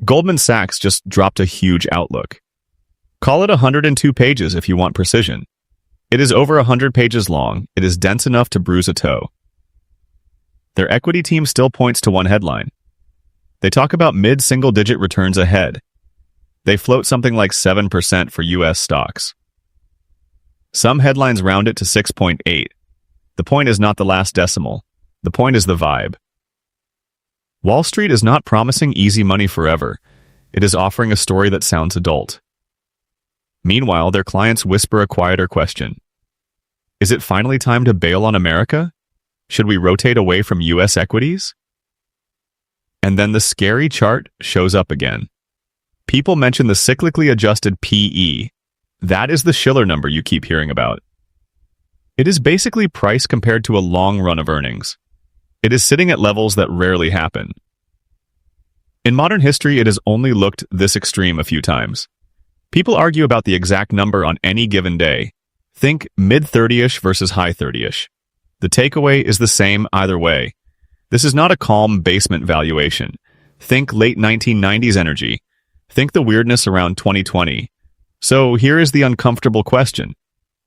Goldman Sachs just dropped a huge outlook. Call it 102 pages if you want precision. It is over 100 pages long. It is dense enough to bruise a toe. Their equity team still points to one headline. They talk about mid-single-digit returns ahead. They float something like 7% for U.S. stocks. Some headlines round it to 6.8. The point is not the last decimal. The point is the vibe. Wall Street is not promising easy money forever. It is offering a story that sounds adult. Meanwhile, their clients whisper a quieter question. Is it finally time to bail on America? Should we rotate away from U.S. equities? And then the scary chart shows up again. People mention the cyclically adjusted PE. That is the Shiller number you keep hearing about. It is basically price compared to a long run of earnings. It is sitting at levels that rarely happen. In modern history, it has only looked this extreme a few times. People argue about the exact number on any given day. Think mid-30ish versus high 30ish. The takeaway is the same either way. This is not a calm basement valuation. Think late 1990s energy. Think the weirdness around 2020. So here is the uncomfortable question.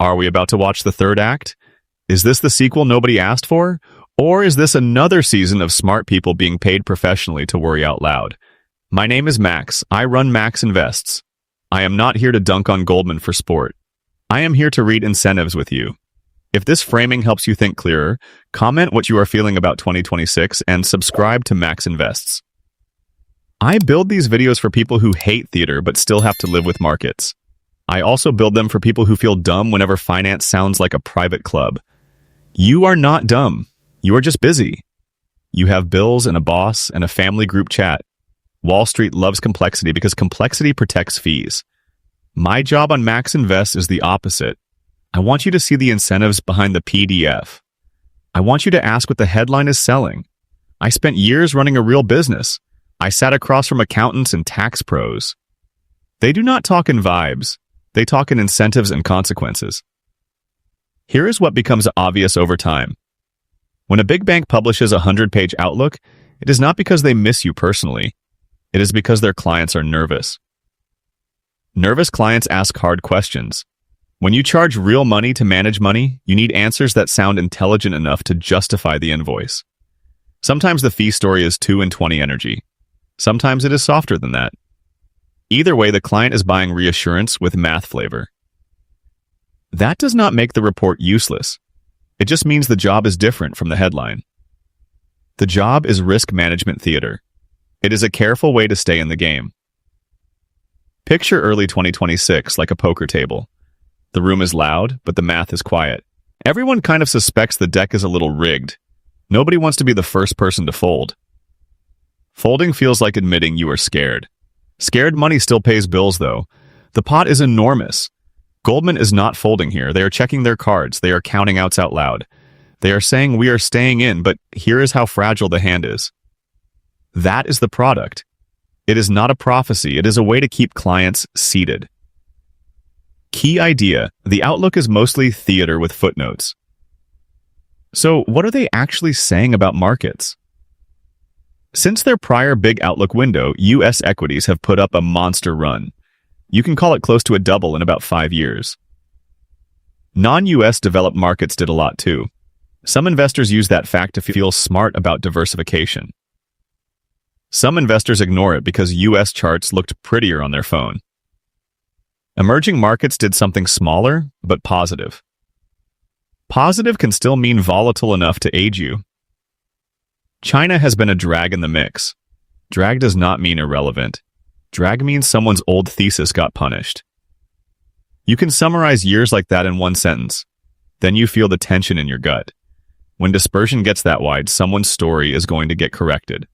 Are we about to watch the third act? Is this the sequel nobody asked for? Or is this another season of smart people being paid professionally to worry out loud? My name is Max. I run Max Invests. I am not here to dunk on Goldman for sport. I am here to read incentives with you. If this framing helps you think clearer, comment what you are feeling about 2026 and subscribe to Max Invests. I build these videos for people who hate theater but still have to live with markets. I also build them for people who feel dumb whenever finance sounds like a private club. You are not dumb. You are just busy. You have bills and a boss and a family group chat. Wall Street loves complexity because complexity protects fees. My job on Max Invest is the opposite. I want you to see the incentives behind the PDF. I want you to ask what the headline is selling. I spent years running a real business. I sat across from accountants and tax pros. They do not talk in vibes. They talk in incentives and consequences. Here is what becomes obvious over time. When a big bank publishes a 100-page outlook, it is not because they miss you personally. It is because their clients are nervous. Nervous clients ask hard questions. When you charge real money to manage money, you need answers that sound intelligent enough to justify the invoice. Sometimes the fee story is 2 and 20 energy. Sometimes it is softer than that. Either way, the client is buying reassurance with math flavor. That does not make the report useless. It just means the job is different from the headline. The job is risk management theater. It is a careful way to stay in the game. Picture early 2026 like a poker table. The room is loud, but the math is quiet. Everyone kind of suspects the deck is a little rigged. Nobody wants to be the first person to fold. Folding feels like admitting you are scared. Scared money still pays bills, though. The pot is enormous. Goldman is not folding here. They are checking their cards. They are counting outs out loud. They are saying we are staying in, but here is how fragile the hand is. That is the product. It is not a prophecy. It is a way to keep clients seated. Key idea: the outlook is mostly theater with footnotes. So what are they actually saying about markets? Since their prior big outlook window, U.S. equities have put up a monster run. You can call it close to a double in about 5 years. Non-U.S. developed markets did a lot too. Some investors use that fact to feel smart about diversification. Some investors ignore it because U.S. charts looked prettier on their phone. Emerging markets did something smaller, but positive. Positive can still mean volatile enough to age you. China has been a drag in the mix. Drag does not mean irrelevant. Drag means someone's old thesis got punished. You can summarize years like that in one sentence. Then you feel the tension in your gut. When dispersion gets that wide, someone's story is going to get corrected.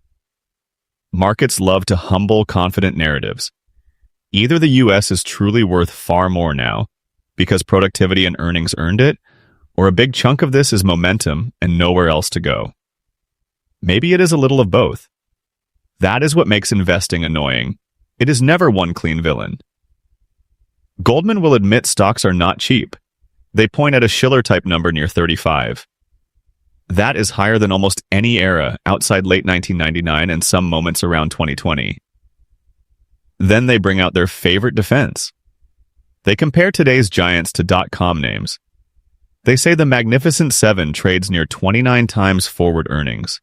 Markets love to humble, confident narratives. Either the U.S. is truly worth far more now, because productivity and earnings earned it, or a big chunk of this is momentum and nowhere else to go. Maybe it is a little of both. That is what makes investing annoying. It is never one clean villain. Goldman will admit stocks are not cheap. They point at a Shiller-type number near 35. That is higher than almost any era outside late 1999 and some moments around 2020. Then they bring out their favorite defense. They compare today's giants to .com names. They say the Magnificent Seven trades near 29 times forward earnings.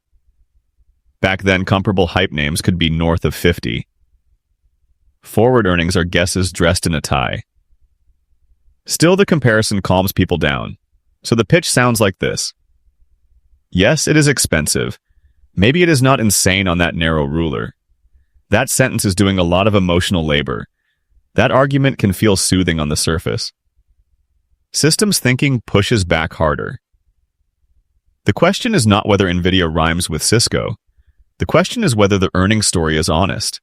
Back then, comparable hype names could be north of 50. Forward earnings are guesses dressed in a tie. Still, the comparison calms people down. So the pitch sounds like this. Yes, it is expensive. Maybe it is not insane on that narrow ruler. That sentence is doing a lot of emotional labor. That argument can feel soothing on the surface. Systems thinking pushes back harder. The question is not whether NVIDIA rhymes with Cisco. The question is whether the earnings story is honest.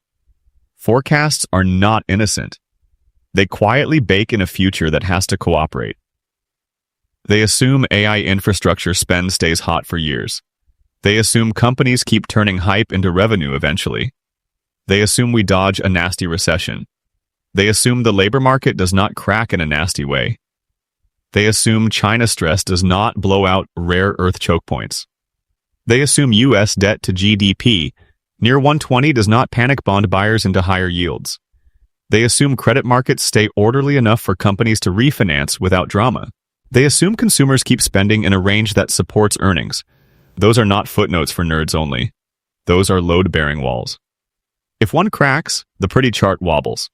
Forecasts are not innocent. They quietly bake in a future that has to cooperate. They assume AI infrastructure spend stays hot for years. They assume companies keep turning hype into revenue eventually. They assume we dodge a nasty recession. They assume the labor market does not crack in a nasty way. They assume China stress does not blow out rare earth choke points. They assume U.S. debt to GDP near 120 does not panic bond buyers into higher yields. They assume credit markets stay orderly enough for companies to refinance without drama. They assume consumers keep spending in a range that supports earnings. Those are not footnotes for nerds only. Those are load-bearing walls. If one cracks, the pretty chart wobbles.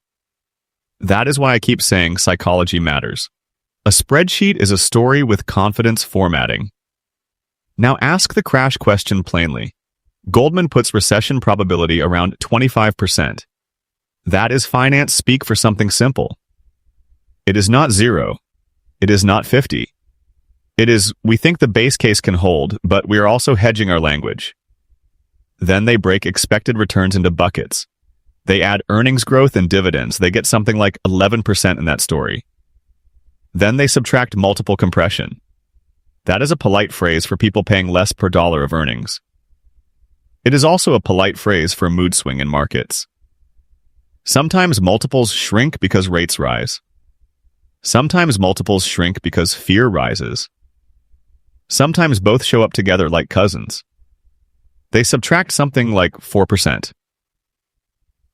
That is why I keep saying psychology matters. A spreadsheet is a story with confidence formatting. Now ask the crash question plainly. Goldman puts recession probability around 25%. That is finance speak for something simple. It is not 0. It is not 50. It is, we think the base case can hold, but we are also hedging our language. Then they break expected returns into buckets. They add earnings growth and dividends. They get something like 11% in that story. Then they subtract multiple compression. That is a polite phrase for people paying less per dollar of earnings. It is also a polite phrase for mood swing in markets. Sometimes multiples shrink because rates rise. Sometimes multiples shrink because fear rises. Sometimes both show up together like cousins. They subtract something like 4%.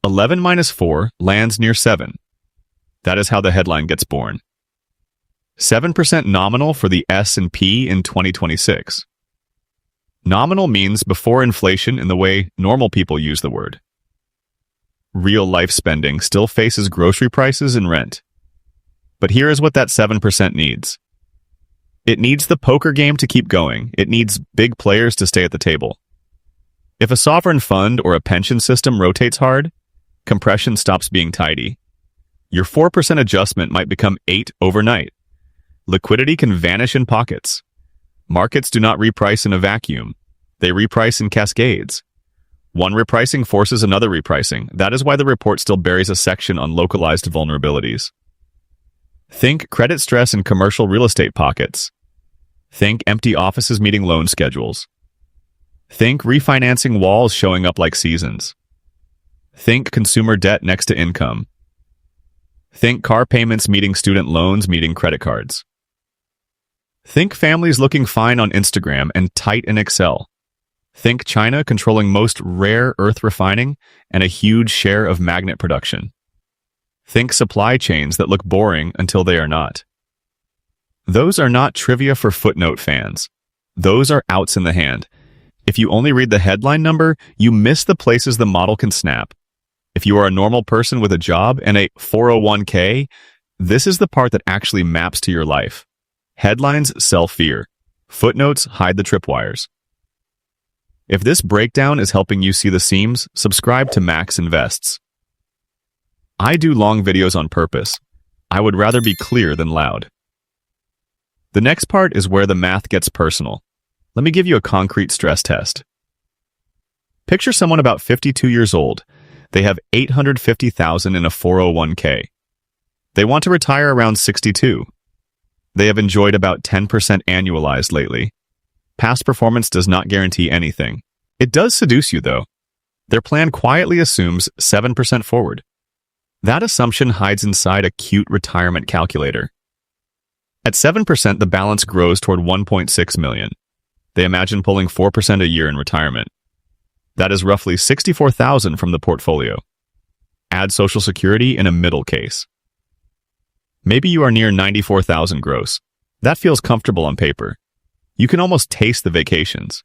11 minus 4 lands near 7. That is how the headline gets born. 7% nominal for the S&P in 2026. Nominal means before inflation in the way normal people use the word. Real-life spending still faces grocery prices and rent. But here is what that 7% needs. It needs the poker game to keep going. It needs big players to stay at the table. If a sovereign fund or a pension system rotates hard, compression stops being tidy. Your 4% adjustment might become 8 overnight. Liquidity can vanish in pockets. Markets do not reprice in a vacuum. They reprice in cascades. One repricing forces another repricing. That is why the report still buries a section on localized vulnerabilities. Think credit stress in commercial real estate pockets. Think empty offices meeting loan schedules. Think refinancing walls showing up like seasons. Think consumer debt next to income. Think car payments meeting student loans meeting credit cards. Think families looking fine on Instagram and tight in Excel. Think China controlling most rare earth refining and a huge share of magnet production. Think supply chains that look boring until they are not. Those are not trivia for footnote fans. Those are outs in the hand. If you only read the headline number, you miss the places the model can snap. If you are a normal person with a job and a 401k, this is the part that actually maps to your life. Headlines sell fear. Footnotes hide the tripwires. If this breakdown is helping you see the seams, subscribe to Max Invests. I do long videos on purpose. I would rather be clear than loud. The next part is where the math gets personal. Let me give you a concrete stress test. Picture someone about 52 years old. They have $850,000 in a 401k. They want to retire around 62. They have enjoyed about 10% annualized lately. Past performance does not guarantee anything. It does seduce you, though. Their plan quietly assumes 7% forward. That assumption hides inside a cute retirement calculator. At 7%, the balance grows toward $1.6 million. They imagine pulling 4% a year in retirement. That is roughly $64,000 from the portfolio. Add Social Security in a middle case. Maybe you are near 94,000 gross. That feels comfortable on paper. You can almost taste the vacations.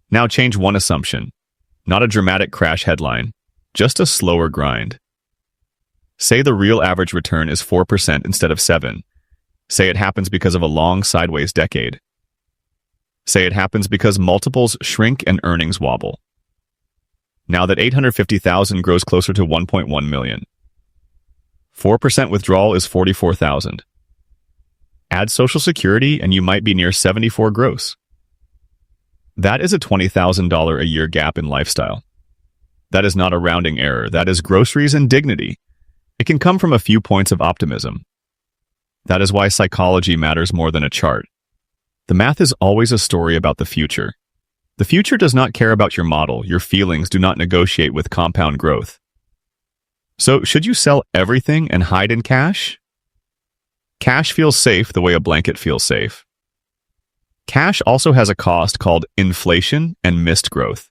Now change one assumption. Not a dramatic crash headline, just a slower grind. Say the real average return is 4% instead of 7%. Say it happens because of a long sideways decade. Say it happens because multiples shrink and earnings wobble. Now that 850,000 grows closer to 1.1 million. 4% withdrawal is 44,000. Add Social Security and you might be near 74 gross. That is a $20,000 a year gap in lifestyle. That is not a rounding error. That is groceries and dignity. It can come from a few points of optimism. That is why psychology matters more than a chart. The math is always a story about the future. The future does not care about your model. Your feelings do not negotiate with compound growth. So, should you sell everything and hide in cash? Cash feels safe the way a blanket feels safe. Cash also has a cost called inflation and missed growth.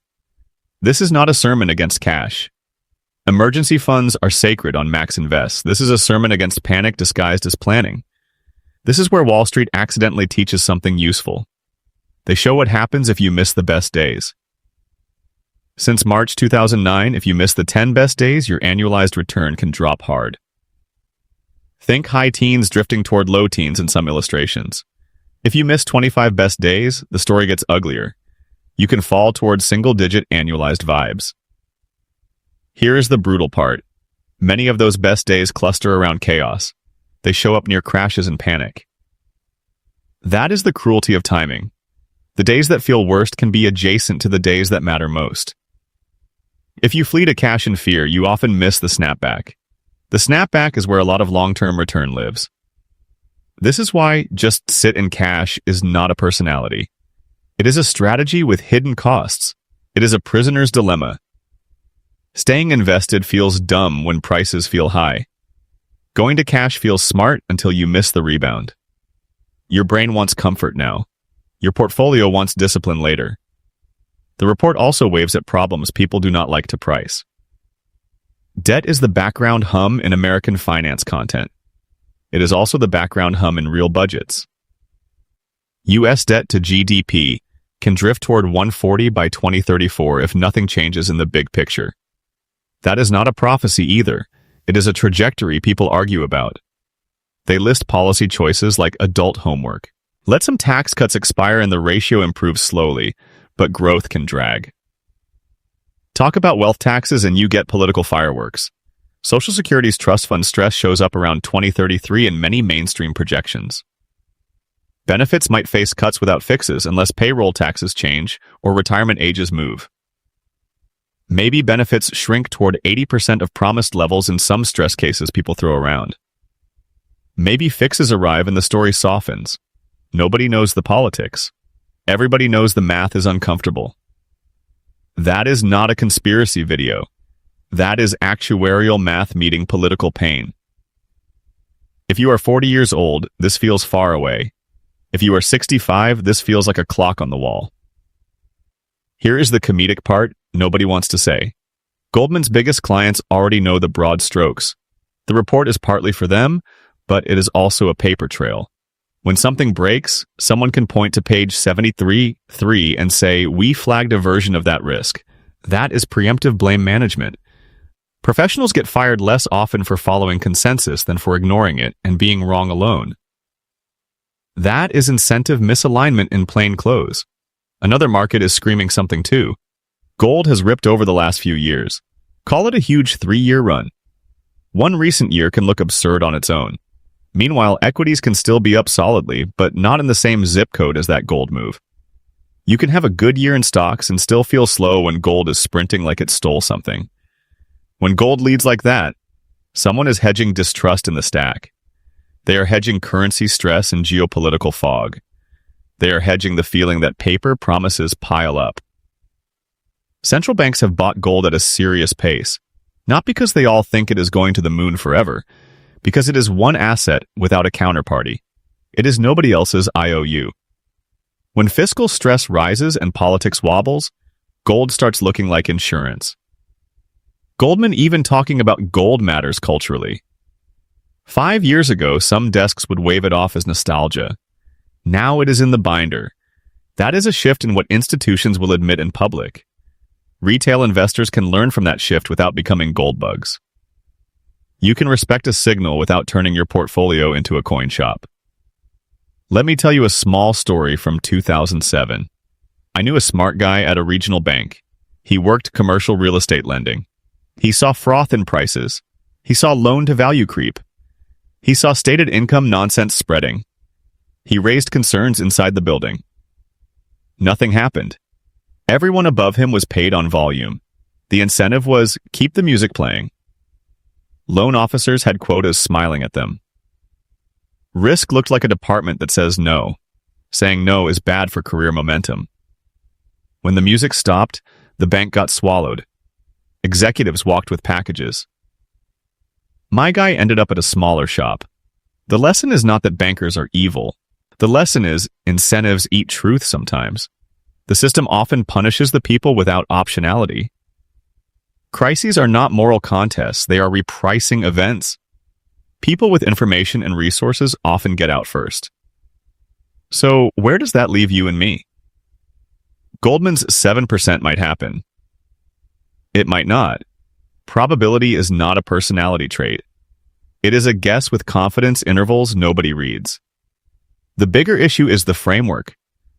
This is not a sermon against cash. Emergency funds are sacred on Max Invest. This is a sermon against panic disguised as planning. This is where Wall Street accidentally teaches something useful. They show what happens if you miss the best days. Since March 2009, if you miss the 10 best days, your annualized return can drop hard. Think high teens drifting toward low teens in some illustrations. If you miss 25 best days, the story gets uglier. You can fall toward single-digit annualized vibes. Here is the brutal part. Many of those best days cluster around chaos. They show up near crashes and panic. That is the cruelty of timing. The days that feel worst can be adjacent to the days that matter most. If you flee to cash in fear, you often miss the snapback. The snapback is where a lot of long-term return lives. This is why just sit in cash is not a personality. It is a strategy with hidden costs. It is a prisoner's dilemma. Staying invested feels dumb when prices feel high. Going to cash feels smart until you miss the rebound. Your brain wants comfort now. Your portfolio wants discipline later. The report also waves at problems people do not like to price. Debt is the background hum in American finance content. It is also the background hum in real budgets. U.S. debt to GDP can drift toward 140 by 2034 if nothing changes in the big picture. That is not a prophecy either. It is a trajectory people argue about. They list policy choices like adult homework. Let some tax cuts expire and the ratio improves slowly, but growth can drag. Talk about wealth taxes and you get political fireworks. Social Security's trust fund stress shows up around 2033 in many mainstream projections. Benefits might face cuts without fixes unless payroll taxes change or retirement ages move. Maybe benefits shrink toward 80% of promised levels in some stress cases people throw around. Maybe fixes arrive and the story softens. Nobody knows the politics. Everybody knows the math is uncomfortable. That is not a conspiracy video. That is actuarial math meeting political pain. If you are 40 years old, this feels far away. If you are 65, this feels like a clock on the wall. Here is the comedic part nobody wants to say. Goldman's biggest clients already know the broad strokes. The report is partly for them, but it is also a paper trail. When something breaks, someone can point to page 73.3 and say, we flagged a version of that risk. That is preemptive blame management. Professionals get fired less often for following consensus than for ignoring it and being wrong alone. That is incentive misalignment in plain clothes. Another market is screaming something too. Gold has ripped over the last few years. Call it a huge 3-year run. One recent year can look absurd on its own. Meanwhile, equities can still be up solidly, but not in the same zip code as that gold move. You can have a good year in stocks and still feel slow when gold is sprinting like it stole something. When gold leads like that, someone is hedging distrust in the stack. They are hedging currency stress and geopolitical fog. They are hedging the feeling that paper promises pile up. Central banks have bought gold at a serious pace, not because they all think it is going to the moon forever, because it is one asset without a counterparty. It is nobody else's IOU. When fiscal stress rises and politics wobbles, gold starts looking like insurance. Goldman even talking about gold matters culturally. 5 years ago, some desks would wave it off as nostalgia. Now it is in the binder. That is a shift in what institutions will admit in public. Retail investors can learn from that shift without becoming gold bugs. You can respect a signal without turning your portfolio into a coin shop. Let me tell you a small story from 2007. I knew a smart guy at a regional bank. He worked commercial real estate lending. He saw froth in prices. He saw loan-to-value creep. He saw stated income nonsense spreading. He raised concerns inside the building. Nothing happened. Everyone above him was paid on volume. The incentive was keep the music playing. Loan officers had quotas smiling at them. Risk looked like a department that says no. Saying no is bad for career momentum. When the music stopped, the bank got swallowed. Executives walked with packages. My guy ended up at a smaller shop. The lesson is not that bankers are evil. The lesson is incentives eat truth sometimes. The system often punishes the people without optionality. Crises are not moral contests, they are repricing events. People with information and resources often get out first. So, where does that leave you and me? Goldman's 7% might happen. It might not. Probability is not a personality trait. It is a guess with confidence intervals nobody reads. The bigger issue is the framework.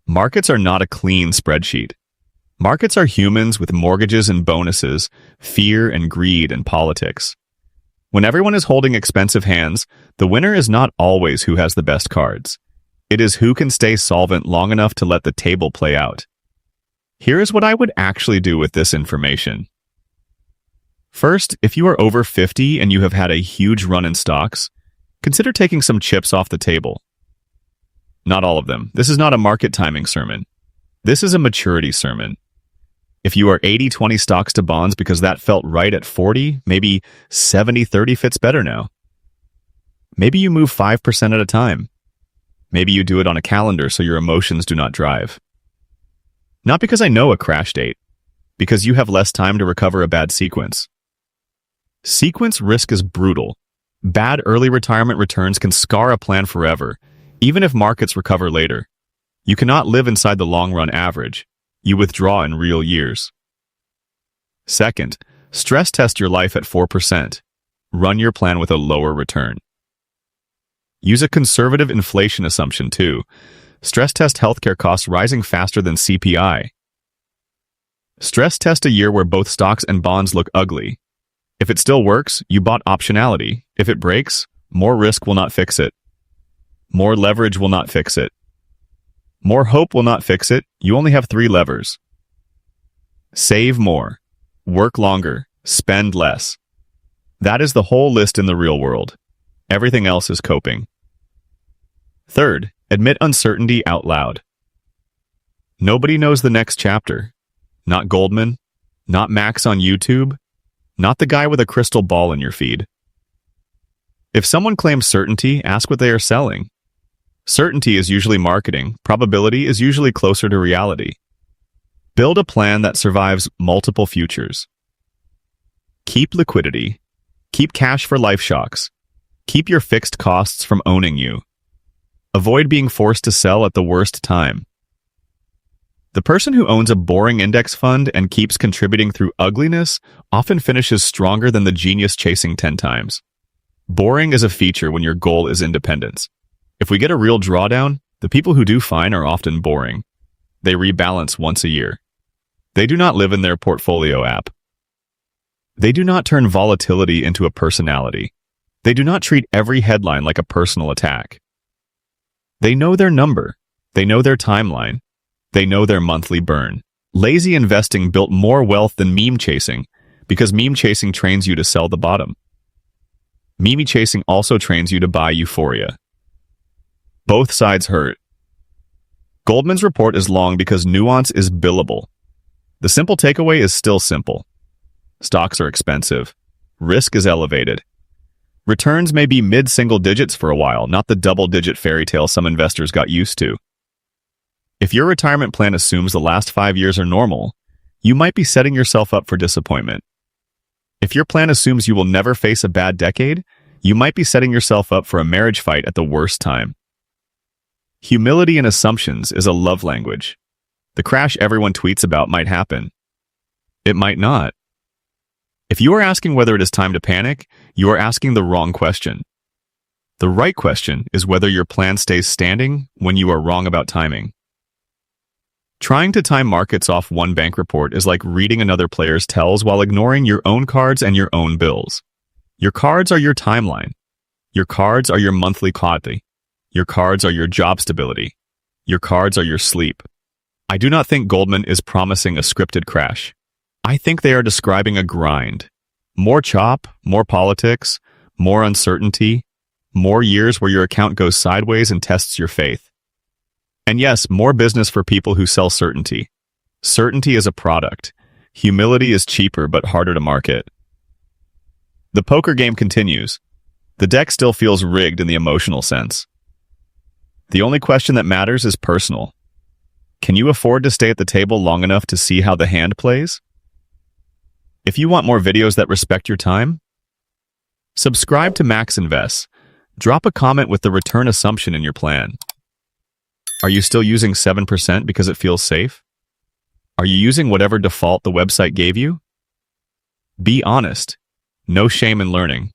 Markets are not a clean spreadsheet. Markets are humans with mortgages and bonuses, fear and greed and politics. When everyone is holding expensive hands, the winner is not always who has the best cards. It is who can stay solvent long enough to let the table play out. Here is what I would actually do with this information. First, if you are over 50 and you have had a huge run in stocks, consider taking some chips off the table. Not all of them. This is not a market timing sermon. This is a maturity sermon. If you are 80-20 stocks to bonds because that felt right at 40, maybe 70-30 fits better now. Maybe you move 5% at a time. Maybe you do it on a calendar so your emotions do not drive. Not because I know a crash date, because you have less time to recover a bad sequence. Sequence risk is brutal. Bad early retirement returns can scar a plan forever, even if markets recover later. You cannot live inside the long-run average. You withdraw in real years. Second, stress test your life at 4%. Run your plan with a lower return. Use a conservative inflation assumption too. Stress test healthcare costs rising faster than CPI. Stress test a year where both stocks and bonds look ugly. If it still works, you bought optionality. If it breaks, more risk will not fix it. More leverage will not fix it. More hope will not fix it. You only have 3 levers. Save more. Work longer. Spend less. That is the whole list in the real world. Everything else is coping. Third, admit uncertainty out loud. Nobody knows the next chapter. Not Goldman. Not Max on YouTube. Not the guy with a crystal ball in your feed. If someone claims certainty, ask what they are selling. Certainty is usually marketing. Probability is usually closer to reality. Build a plan that survives multiple futures. Keep liquidity. Keep cash for life shocks. Keep your fixed costs from owning you. Avoid being forced to sell at the worst time. The person who owns a boring index fund and keeps contributing through ugliness often finishes stronger than the genius chasing 10 times. Boring is a feature when your goal is independence. If we get a real drawdown, the people who do fine are often boring. They rebalance once a year. They do not live in their portfolio app. They do not turn volatility into a personality. They do not treat every headline like a personal attack. They know their number. They know their timeline. They know their monthly burn. Lazy investing built more wealth than meme chasing because meme chasing trains you to sell the bottom. Meme chasing also trains you to buy euphoria. Both sides hurt. Goldman's report is long because nuance is billable. The simple takeaway is still simple. Stocks are expensive. Risk is elevated. Returns may be mid-single digits for a while, not the double-digit fairy tale some investors got used to. If your retirement plan assumes the last 5 years are normal, you might be setting yourself up for disappointment. If your plan assumes you will never face a bad decade, you might be setting yourself up for a marriage fight at the worst time. Humility in assumptions is a love language. The crash everyone tweets about might happen. It might not. If you are asking whether it is time to panic, you are asking the wrong question. The right question is whether your plan stays standing when you are wrong about timing. Trying to time markets off one bank report is like reading another player's tells while ignoring your own cards and your own bills. Your cards are your timeline. Your cards are your monthly coffee. Your cards are your job stability. Your cards are your sleep. I do not think Goldman is promising a scripted crash. I think they are describing a grind. More chop, more politics, more uncertainty, more years where your account goes sideways and tests your faith. And yes, more business for people who sell certainty. Certainty is a product. Humility is cheaper but harder to market. The poker game continues. The deck still feels rigged in the emotional sense. The only question that matters is personal. Can you afford to stay at the table long enough to see how the hand plays? If you want more videos that respect your time, subscribe to Max Invest. Drop a comment with the return assumption in your plan. Are you still using 7% because it feels safe? Are you using whatever default the website gave you? Be honest. No shame in learning.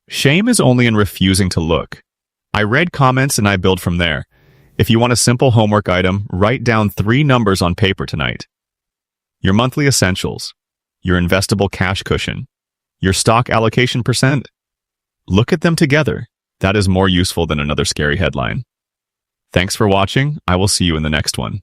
Shame is only in refusing to look. I read comments and I build from there. If you want a simple homework item, write down 3 numbers on paper tonight. Your monthly essentials, your investable cash cushion, your stock allocation percent. Look at them together. That is more useful than another scary headline. Thanks for watching. I will see you in the next one.